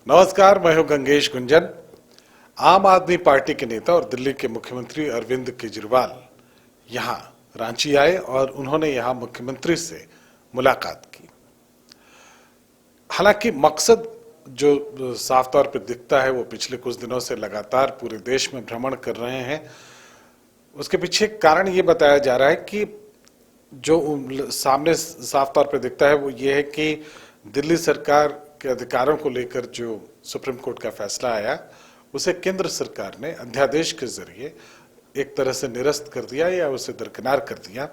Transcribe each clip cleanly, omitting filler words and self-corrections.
नमस्कार, मैं हूं गंगेश गुंजन। आम आदमी पार्टी के नेता और दिल्ली के मुख्यमंत्री अरविंद केजरीवाल यहां रांची आए और उन्होंने यहां मुख्यमंत्री से मुलाकात की। हालांकि मकसद जो साफ तौर पर दिखता है वो पिछले कुछ दिनों से लगातार पूरे देश में भ्रमण कर रहे हैं। उसके पीछे कारण ये बताया जा रहा है कि जो सामने साफ तौर पर दिखता है वो ये है कि दिल्ली सरकार के अधिकारों को लेकर जो सुप्रीम कोर्ट का फैसला आया उसे केंद्र सरकार ने अध्यादेश के जरिए एक तरह से निरस्त कर दिया या उसे दरकिनार कर दिया,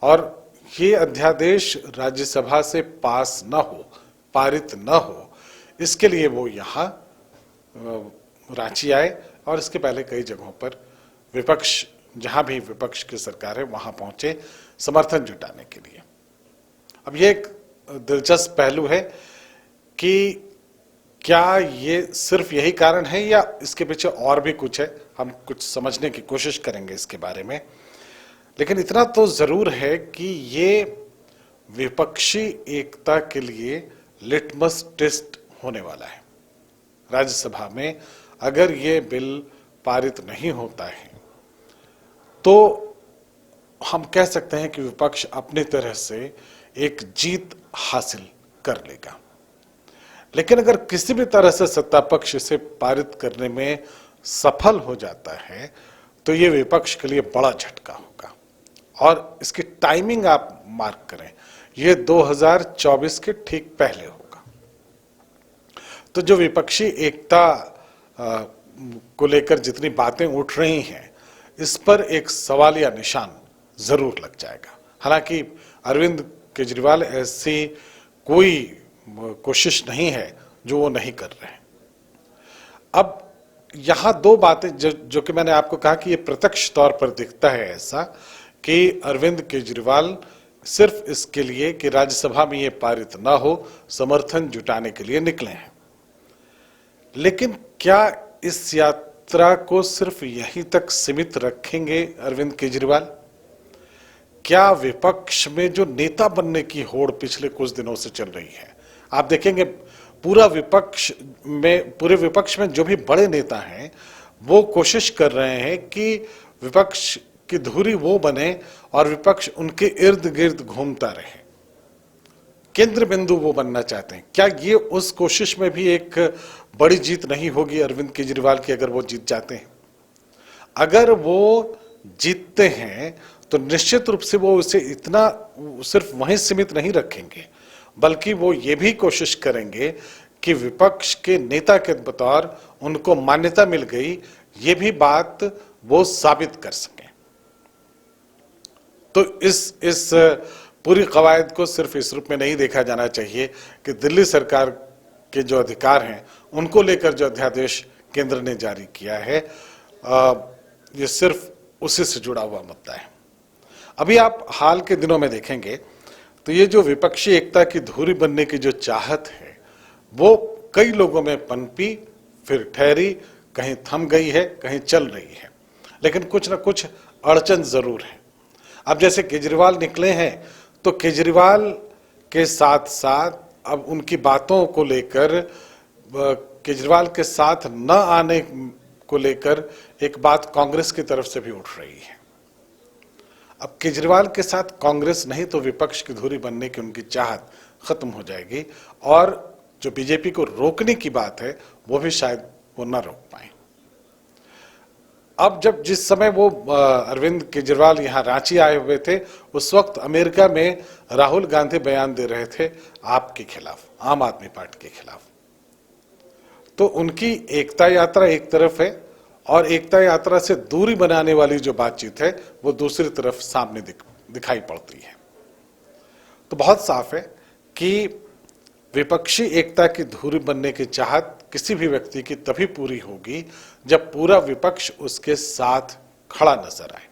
और ये अध्यादेश राज्यसभा से पास न हो, पारित न हो, इसके लिए वो यहाँ रांची आए और इसके पहले कई जगहों पर विपक्ष, जहां भी विपक्ष की सरकार है वहां पहुंचे समर्थन जुटाने के लिए। अब ये एक दिलचस्प पहलू है कि क्या ये सिर्फ यही कारण है या इसके पीछे और भी कुछ है। हम कुछ समझने की कोशिश करेंगे इसके बारे में, लेकिन इतना तो जरूर है कि ये विपक्षी एकता के लिए लिटमस टेस्ट होने वाला है। राज्यसभा में अगर ये बिल पारित नहीं होता है तो हम कह सकते हैं कि विपक्ष अपनी तरह से एक जीत हासिल कर लेगा। लेकिन अगर किसी भी तरह से सत्ता पक्ष इसे पारित करने में सफल हो जाता है तो ये विपक्ष के लिए बड़ा झटका होगा, और इसकी टाइमिंग आप मार्क करें, ये 2024 के ठीक पहले होगा। तो जो विपक्षी एकता को लेकर जितनी बातें उठ रही हैं इस पर एक सवालिया निशान जरूर लग जाएगा। हालांकि अरविंद केजरीवाल ऐसी कोई कोशिश नहीं है जो वो नहीं कर रहे हैं। अब यहां दो बातें जो कि मैंने आपको कहा कि ये प्रत्यक्ष तौर पर दिखता है ऐसा कि अरविंद केजरीवाल सिर्फ इसके लिए कि राज्यसभा में ये पारित ना हो समर्थन जुटाने के लिए निकले हैं। लेकिन क्या इस यात्रा को सिर्फ यहीं तक सीमित रखेंगे अरविंद केजरीवाल? क्या विपक्ष में जो नेता बनने की होड़ पिछले कुछ दिनों से चल रही है, आप देखेंगे पूरे विपक्ष में जो भी बड़े नेता हैं वो कोशिश कर रहे हैं कि विपक्ष की धुरी वो बने और विपक्ष उनके इर्द गिर्द घूमता रहे, केंद्र बिंदु वो बनना चाहते हैं। क्या ये उस कोशिश में भी एक बड़ी जीत नहीं होगी अरविंद केजरीवाल की अगर वो जीत जाते हैं? अगर वो जीतते हैं तो निश्चित रूप से वो उसे इतना सिर्फ वहीं सीमित नहीं रखेंगे, बल्कि वो ये भी कोशिश करेंगे कि विपक्ष के नेता के बतौर उनको मान्यता मिल गई, ये भी बात वो साबित कर सकें। तो इस पूरी कवायद को सिर्फ इस रूप में नहीं देखा जाना चाहिए कि दिल्ली सरकार के जो अधिकार हैं उनको लेकर जो अध्यादेश केंद्र ने जारी किया है ये सिर्फ उसी से जुड़ा हुआ मुद्दा है। अभी आप हाल के दिनों में देखेंगे तो ये जो विपक्षी एकता की धुरी बनने की जो चाहत है वो कई लोगों में पनपी, फिर ठहरी, कहीं थम गई है, कहीं चल रही है, लेकिन कुछ ना कुछ अड़चन जरूर है। अब जैसे केजरीवाल निकले हैं तो केजरीवाल के साथ साथ अब उनकी बातों को लेकर, केजरीवाल के साथ न आने को लेकर एक बात कांग्रेस की तरफ से भी उठ रही है। अब केजरीवाल के साथ कांग्रेस नहीं तो विपक्ष की धुरी बनने की उनकी चाहत खत्म हो जाएगी, और जो बीजेपी को रोकने की बात है वो भी शायद वो ना रोक पाए। अब जिस समय वो अरविंद केजरीवाल यहाँ रांची आए हुए थे उस वक्त अमेरिका में राहुल गांधी बयान दे रहे थे आप के खिलाफ, आम आदमी पार्टी के खिलाफ। तो उनकी एकता यात्रा एक तरफ है और एकता यात्रा से दूरी बनाने वाली जो बातचीत है वो दूसरी तरफ सामने दिखाई पड़ती है। तो बहुत साफ है कि विपक्षी एकता की धुरी बनने की चाहत किसी भी व्यक्ति की तभी पूरी होगी जब पूरा विपक्ष उसके साथ खड़ा नजर आए।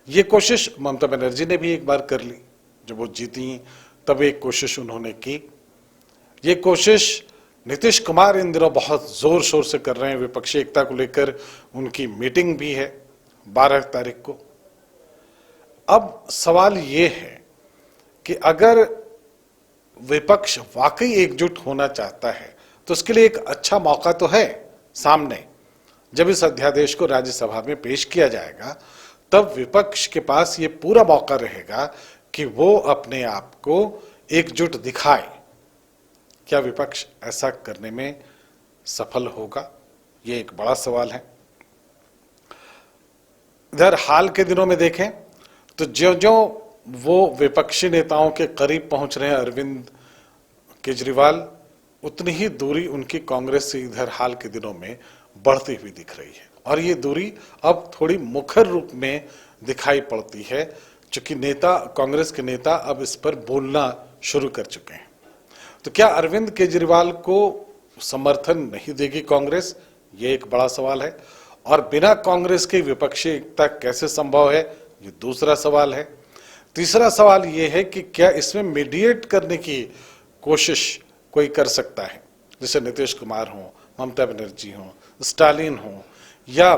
ये कोशिश ममता बनर्जी ने भी एक बार कर ली, जब वो जीती तब एक कोशिश उन्होंने की। ये कोशिश नीतीश कुमार इन दिनों बहुत जोर शोर से कर रहे हैं, विपक्षी एकता को लेकर उनकी मीटिंग भी है 12 तारीख को। अब सवाल ये है कि अगर विपक्ष वाकई एकजुट होना चाहता है तो उसके लिए एक अच्छा मौका तो है सामने। जब इस अध्यादेश को राज्यसभा में पेश किया जाएगा तब विपक्ष के पास ये पूरा मौका रहेगा कि वो अपने आप को एकजुट दिखाए। क्या विपक्ष ऐसा करने में सफल होगा, ये एक बड़ा सवाल है। इधर हाल के दिनों में देखें तो ज्यों-ज्यों वो विपक्षी नेताओं के करीब पहुंच रहे हैं अरविंद केजरीवाल, उतनी ही दूरी उनकी कांग्रेस से इधर हाल के दिनों में बढ़ती हुई दिख रही है। और ये दूरी अब थोड़ी मुखर रूप में दिखाई पड़ती है, क्योंकि कांग्रेस के नेता अब इस पर बोलना शुरू कर चुके हैं। तो क्या अरविंद केजरीवाल को समर्थन नहीं देगी कांग्रेस, ये एक बड़ा सवाल है। और बिना कांग्रेस की विपक्षी एकता कैसे संभव है, ये दूसरा सवाल है। तीसरा सवाल ये है कि क्या इसमें मीडिएट करने की कोशिश कोई कर सकता है, जैसे नीतीश कुमार हो, ममता बनर्जी हो, स्टालिन हो या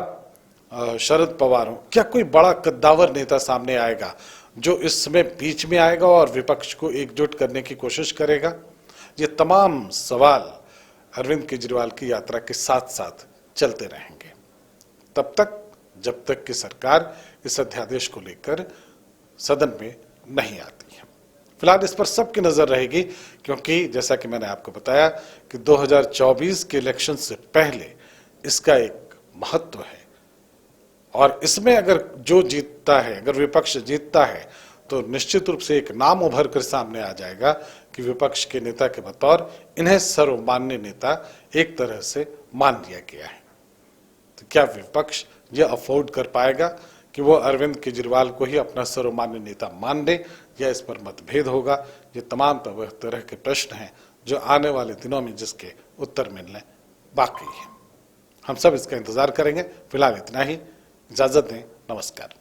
शरद पवार हो। क्या कोई बड़ा कद्दावर नेता सामने आएगा जो इस समय बीच में आएगा और विपक्ष को एकजुट करने की कोशिश करेगा? ये तमाम सवाल अरविंद केजरीवाल की यात्रा के साथ साथ चलते रहेंगे, तब तक जब तक कि सरकार इस अध्यादेश को लेकर सदन में नहीं आती है। फिलहाल इस पर सबकी नजर रहेगी, क्योंकि जैसा कि मैंने आपको बताया कि 2024 के इलेक्शन से पहले इसका एक महत्व है। और इसमें अगर जो जीतता है, अगर विपक्ष जीतता है, तो निश्चित रूप से एक नाम उभर कर सामने आ जाएगा कि विपक्ष के नेता के बतौर इन्हें सर्वमान्य नेता एक तरह से मान लिया गया है। तो क्या विपक्ष यह अफोर्ड कर पाएगा कि वो अरविंद केजरीवाल को ही अपना सर्वमान्य नेता मान ले, या इस पर मतभेद होगा? ये तमाम तरह के प्रश्न हैं जो आने वाले दिनों में जिसके उत्तर मिलने बाकी है। हम सब इसका इंतजार करेंगे। फिलहाल इतना ही, इजाजत दें, नमस्कार।